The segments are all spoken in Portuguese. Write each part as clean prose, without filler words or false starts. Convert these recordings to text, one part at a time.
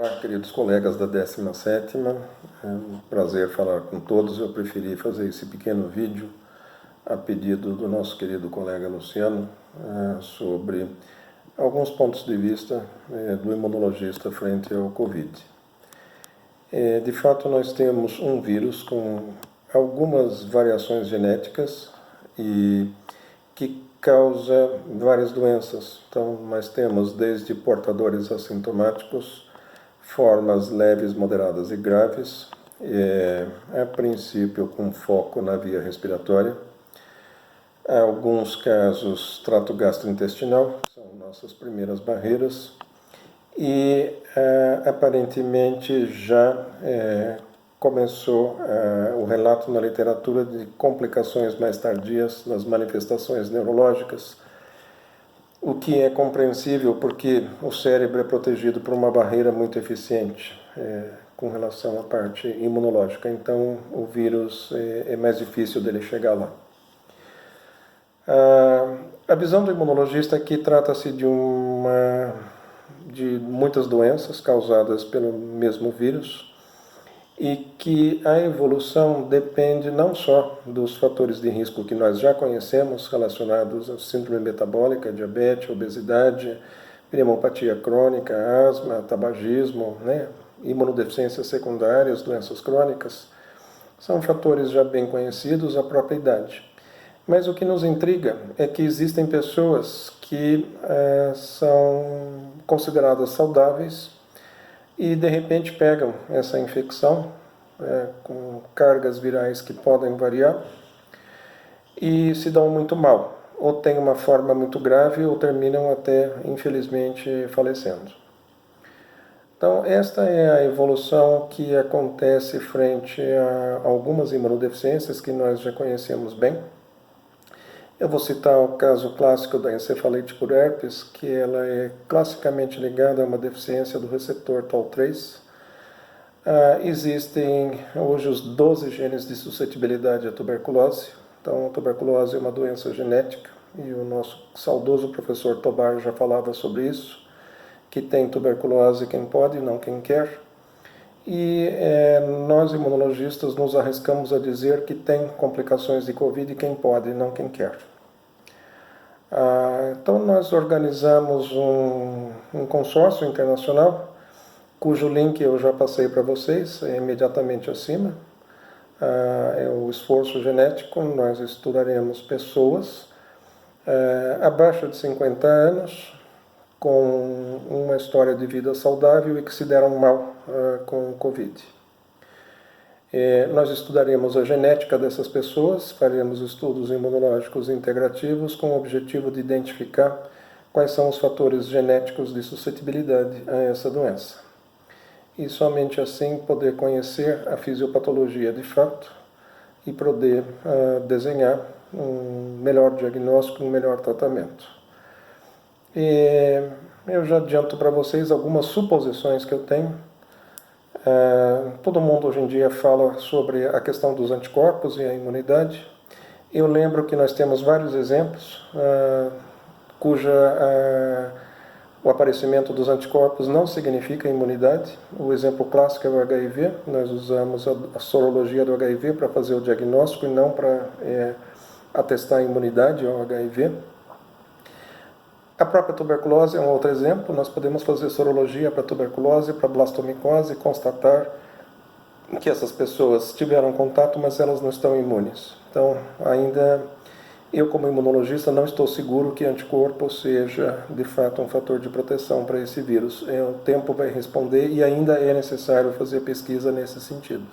Olá, queridos colegas da 17ª, é um prazer falar com todos. Eu preferi fazer esse pequeno vídeo a pedido do nosso querido colega Luciano sobre alguns pontos de vista do imunologista frente ao Covid. De fato, nós temos um vírus com algumas variações genéticas e que causa várias doenças. Então, nós temos desde portadores assintomáticos, formas leves, moderadas e graves, a princípio com foco na via respiratória. Há alguns casos trato gastrointestinal, são nossas primeiras barreiras, e aparentemente já começou o relato na literatura de complicações mais tardias nas manifestações neurológicas, o que é compreensível porque o cérebro é protegido por uma barreira muito eficiente com relação à parte imunológica, então o vírus é mais difícil dele chegar lá. A visão do imunologista aqui trata-se de muitas doenças causadas pelo mesmo vírus e que a evolução depende não só dos fatores de risco que nós já conhecemos relacionados à síndrome metabólica, diabetes, obesidade, pneumopatia crônica, asma, tabagismo, imunodeficiências secundárias, doenças crônicas, são fatores já bem conhecidos, a própria idade. Mas o que nos intriga é que existem pessoas que são consideradas saudáveis e de repente pegam essa infecção com cargas virais que podem variar e se dão muito mal, ou têm uma forma muito grave ou terminam até, infelizmente, falecendo. Então, esta é a evolução que acontece frente a algumas imunodeficiências que nós já conhecemos bem. Eu vou citar o caso clássico da encefalite por herpes, que ela é classicamente ligada a uma deficiência do receptor TOL3. Existem hoje os 12 genes de suscetibilidade à tuberculose. Então, a tuberculose é uma doença genética, e o nosso saudoso professor Tobar já falava sobre isso, que tem tuberculose quem pode, não quem quer. E nós, imunologistas, nos arriscamos a dizer que tem complicações de Covid quem pode, não quem quer. Então, nós organizamos um consórcio internacional, cujo link eu já passei para vocês, imediatamente acima. É o esforço genético. Nós estudaremos pessoas abaixo de 50 anos, com uma história de vida saudável e que se deram mal com o Covid. Nós estudaremos a genética dessas pessoas, faremos estudos imunológicos integrativos com o objetivo de identificar quais são os fatores genéticos de suscetibilidade a essa doença. E somente assim poder conhecer a fisiopatologia de fato e poder desenhar um melhor diagnóstico, um melhor tratamento. Eu já adianto para vocês algumas suposições que eu tenho. Todo mundo hoje em dia fala sobre a questão dos anticorpos e a imunidade. Eu lembro que nós temos vários exemplos o aparecimento dos anticorpos não significa imunidade. O exemplo clássico é o HIV. Nós usamos a sorologia do HIV para fazer o diagnóstico e não para atestar a imunidade ao HIV. A própria tuberculose é um outro exemplo. Nós podemos fazer sorologia para tuberculose, para blastomicose e constatar que essas pessoas tiveram contato, mas elas não estão imunes. Então, ainda eu, como imunologista, não estou seguro que anticorpo seja, de fato, um fator de proteção para esse vírus. O tempo vai responder e ainda é necessário fazer pesquisa nesse sentido.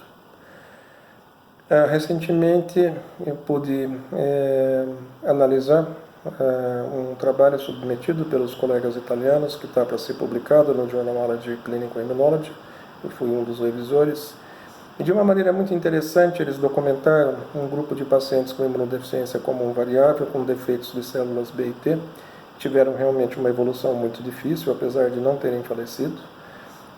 Recentemente, eu pude analisar um trabalho submetido pelos colegas italianos, que está para ser publicado no Journal of Clinical Immunology. Eu fui um dos revisores. E de uma maneira muito interessante, eles documentaram um grupo de pacientes com imunodeficiência comum variável, com defeitos de células B e T. Tiveram realmente uma evolução muito difícil, apesar de não terem falecido.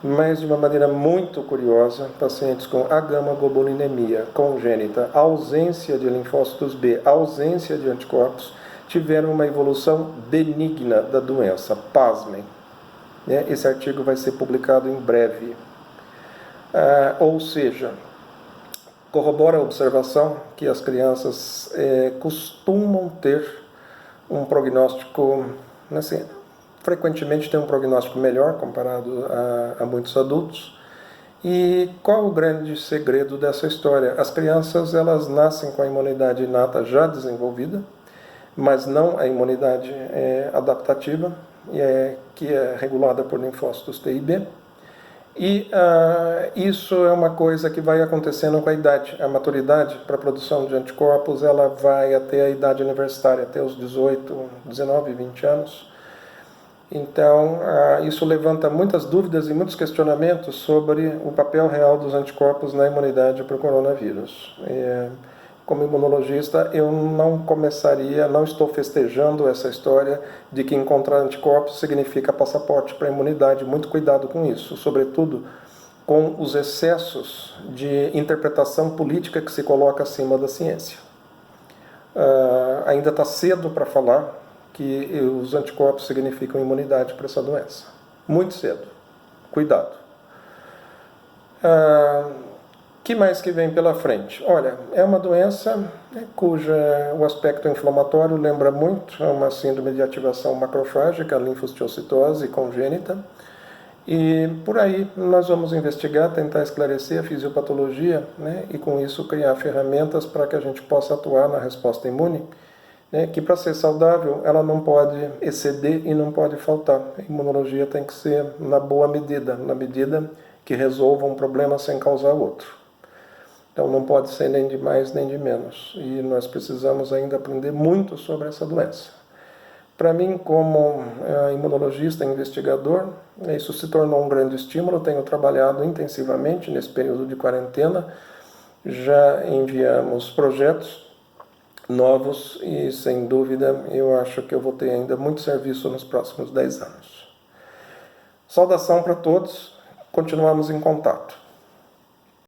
Mas, de uma maneira muito curiosa, pacientes com agama-globulinemia congênita, ausência de linfócitos B, ausência de anticorpos, tiveram uma evolução benigna da doença. Pasmem. né? Esse artigo vai ser publicado em breve. Ou seja, corrobora a observação que as crianças costumam ter um prognóstico, assim, frequentemente tem um prognóstico melhor comparado a muitos adultos. E qual o grande segredo dessa história? As crianças, elas nascem com a imunidade inata já desenvolvida, mas não a imunidade adaptativa, que é regulada por linfócitos T e B. E isso é uma coisa que vai acontecendo com a idade. A maturidade para a produção de anticorpos, ela vai até a idade universitária, até os 18, 19, 20 anos. Então, isso levanta muitas dúvidas e muitos questionamentos sobre o papel real dos anticorpos na imunidade para o coronavírus. Como imunologista, eu não estou festejando essa história de que encontrar anticorpos significa passaporte para a imunidade. Muito cuidado com isso, sobretudo com os excessos de interpretação política que se coloca acima da ciência. Ainda está cedo para falar que os anticorpos significam imunidade para essa doença. Muito cedo. Cuidado. Que mais que vem pela frente? Olha, é uma doença cuja o aspecto inflamatório lembra muito, é uma síndrome de ativação macrofágica, linfostiocytose congênita, e por aí nós vamos investigar, tentar esclarecer a fisiopatologia, né, e com isso criar ferramentas para que a gente possa atuar na resposta imune, né, que para ser saudável ela não pode exceder e não pode faltar. A imunologia tem que ser na boa medida, na medida que resolva um problema sem causar outro. Então não pode ser nem de mais nem de menos. E nós precisamos ainda aprender muito sobre essa doença. Para mim, como imunologista, investigador, isso se tornou um grande estímulo. Tenho trabalhado intensivamente nesse período de quarentena. Já enviamos projetos novos e, sem dúvida, eu acho que eu vou ter ainda muito serviço nos próximos 10 anos. Saudação para todos. Continuamos em contato.